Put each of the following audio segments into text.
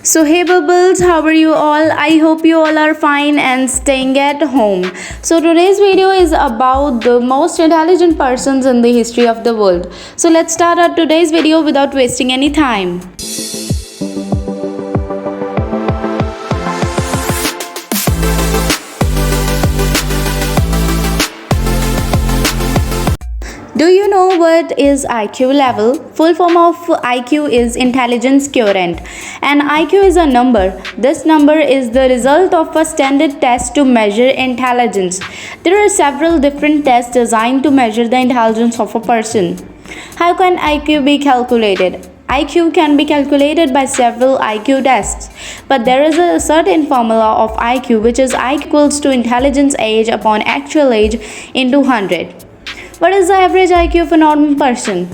So, hey bubbles, how are you all? I hope you all are fine and staying at home. So, today's video is about the most intelligent persons in the history of the world. So, let's start our today's video without wasting any time. Do you know what is IQ level? Full form of IQ is intelligence quotient, and IQ is a number. This number is the result of a standard test to measure intelligence. There are several different tests designed to measure the intelligence of a person. How can IQ be calculated? IQ can be calculated by several IQ tests, but there is a certain formula of IQ which is I equals to intelligence age upon actual age into 100. What is the average IQ of a normal person?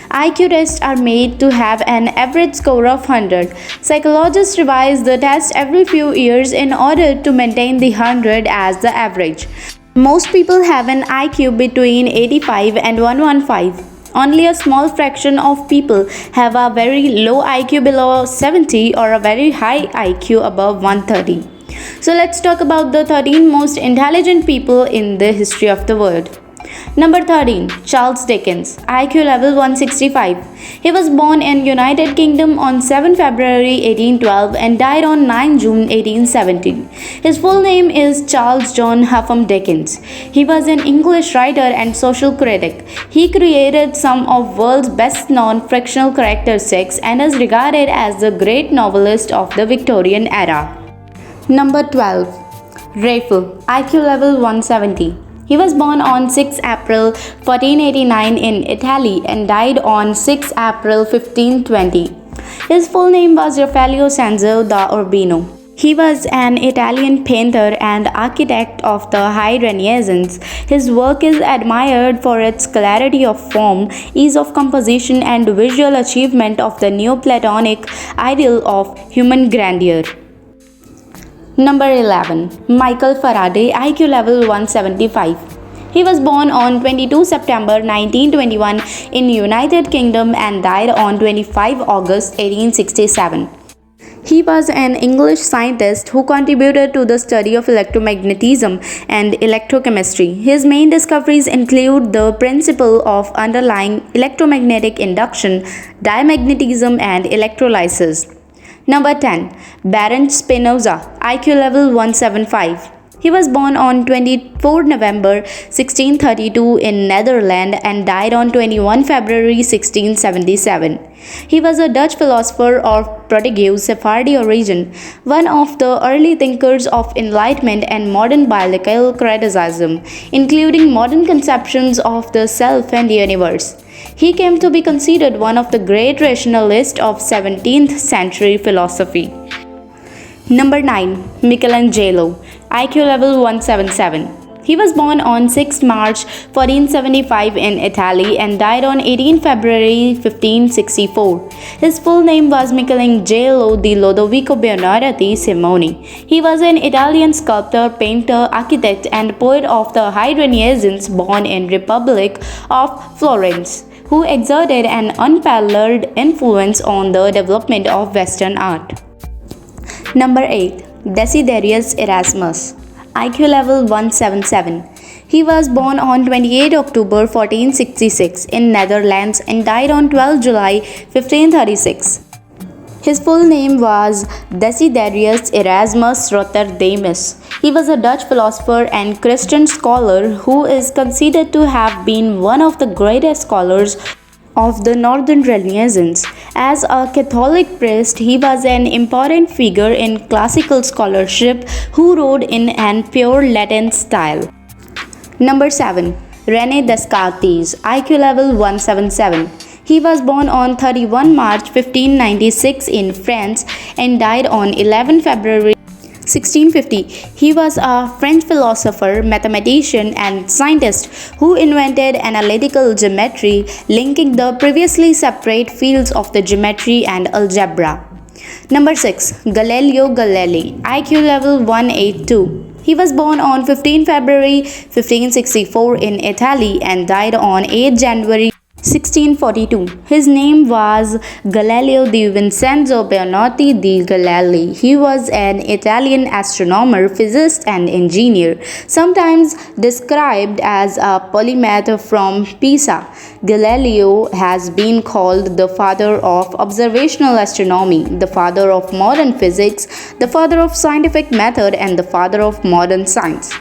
IQ tests are made to have an average score of 100. Psychologists revise the test every few years in order to maintain the 100 as the average. Most people have an IQ between 85 and 115. Only a small fraction of people have a very low IQ below 70 or a very high IQ above 130. So let's talk about the 13 most intelligent people in the history of the world. Number 13. Charles Dickens, IQ level 165. He was born in United Kingdom on 7 February 1812 and died on 9 June 1870. His full name is Charles John Huffam Dickens. He was an English writer and social critic. He created some of world's best-known fictional characteristics and is regarded as the great novelist of the Victorian era. Number 12. Raffaello, IQ level 170. He was born on 6 April 1489 in Italy and died on 6 April 1520. His full name was Raffaello Sanzo da Urbino. He was an Italian painter and architect of the High Renaissance. His work is admired for its clarity of form, ease of composition, and visual achievement of the Neoplatonic ideal of human grandeur. Number 11. Michael Faraday, IQ level 175. He was born on 22 September 1921 in United Kingdom and died on 25 August 1867. He was an English scientist who contributed to the study of electromagnetism and electrochemistry. His main discoveries include the principle of underlying electromagnetic induction, diamagnetism, and electrolysis. Number 10. Baron Spinoza, IQ level 175. He was born on 24 November 1632 in Netherlands and died on 21 February 1677. He was a Dutch philosopher of Portuguese Sephardi origin, one of the early thinkers of Enlightenment and modern biblical criticism, including modern conceptions of the self and universe. He came to be considered one of the great rationalists of 17th century philosophy. Number 9. Michelangelo, IQ level 177. He was born on 6 March 1475 in Italy and died on 18 February 1564. His full name was Michelangelo di Lodovico Buonarroti Simoni. He was an Italian sculptor, painter, architect, and poet of the High Renaissance born in Republic of Florence, who exerted an unparalleled influence on the development of Western art. Number 8. Darius Erasmus, IQ level 177. He was born on 28 October 1466 in Netherlands and died on 12 July 1536. His full name was Darius Erasmus Rotterdamus. He was a Dutch philosopher and Christian scholar who is considered to have been one of the greatest scholars of the Northern Renaissance. As a Catholic priest, he was an important figure in classical scholarship who wrote in an pure Latin style. Number 7. Rene Descartes, IQ level 177. He was born on 31 March 1596 in France and died on 11 February 1650. He was a French philosopher, mathematician, and scientist who invented analytical geometry, linking the previously separate fields of the geometry and algebra. Number 6. Galileo Galilei, IQ level 182. He was born on 15 February 1564 in Italy and died on 8 January 1642. His name was Galileo di Vincenzo Bionnotti di Galilei. He was an Italian astronomer, physicist, and engineer, sometimes described as a polymath from Pisa. Galileo has been called the father of observational astronomy, the father of modern physics, the father of scientific method, and the father of modern science.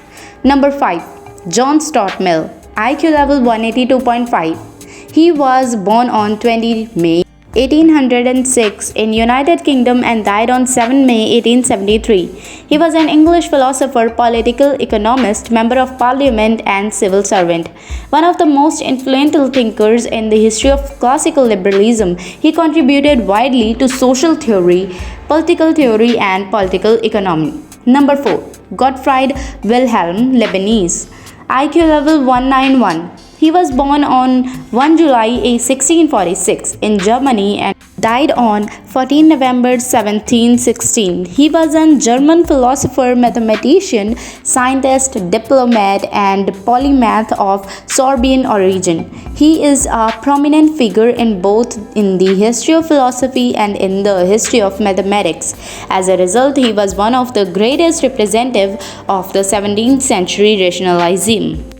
Number 5. John Stotmel, IQ level 182.5. He was born on 20 May 1806 in United Kingdom and died on 7 May 1873. He was an English philosopher, political economist, member of parliament and civil servant. One of the most influential thinkers in the history of classical liberalism, he contributed widely to social theory, and political economy. Number 4. Gottfried Wilhelm Leibniz, IQ level 191. He was born on 1 July 1646 in Germany and died on 14 November 1716. He was a German philosopher, mathematician, scientist, diplomat, and polymath of Sorbian origin. He is a prominent figure in both in the history of philosophy and in the history of mathematics. As a result, he was one of the greatest representatives of the 17th century rationalism.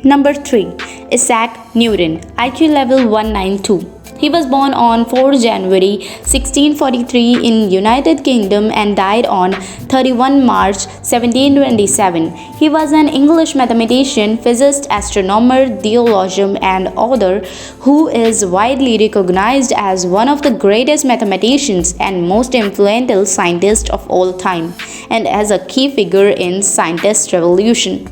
Number 3. Isaac Newton, IQ level 192. He was born on 4 January 1643 in United Kingdom and died on 31 March 1727. He was an English mathematician, physicist, astronomer, theologian, and author who is widely recognized as one of the greatest mathematicians and most influential scientists of all time, and as a key figure in scientist revolution.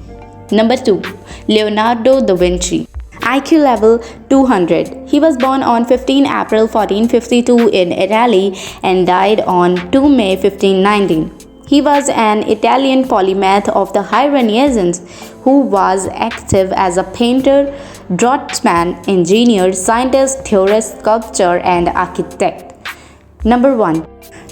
Number 2. Leonardo da Vinci, IQ level 200. He was born on 15 April 1452 in Italy and died on 2 May 1519. He was an Italian polymath of the High Renaissance who was active as a painter, draftsman, engineer, scientist, theorist, sculptor, and architect. Number 1.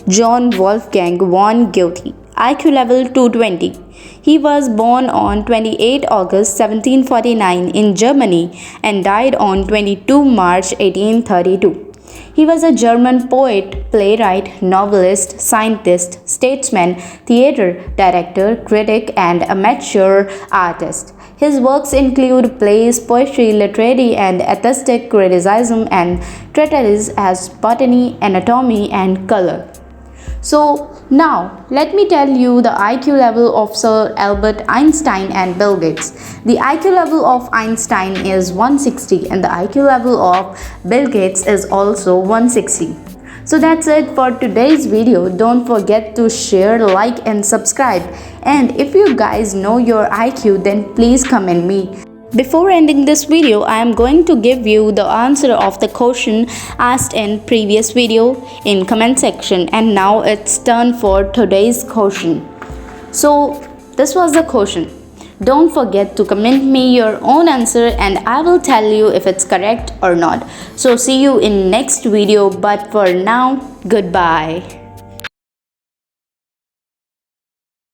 John Wolfgang von Goethe, IQ level 220. He was born on 28 August 1749 in Germany and died on 22 March 1832. He was a German poet, playwright, novelist, scientist, statesman, theater director, critic, and amateur artist. His works include plays, poetry, literary and aesthetic criticism, and treatises as botany, anatomy, and color. So now let me tell you the IQ level of Sir Albert Einstein and Bill Gates. The IQ level of Einstein is 160 and the IQ level of Bill Gates is also 160. So that's it for today's video. Don't forget to share, like, and subscribe. And if you guys know your IQ, then please comment me. Before ending this video, I am going to give you the answer of the question asked in previous video in comment section, and now it's turn for today's question. So this was the question. Don't forget to comment me your own answer and I will tell you if it's correct or not. So see you in next video, but for now, goodbye.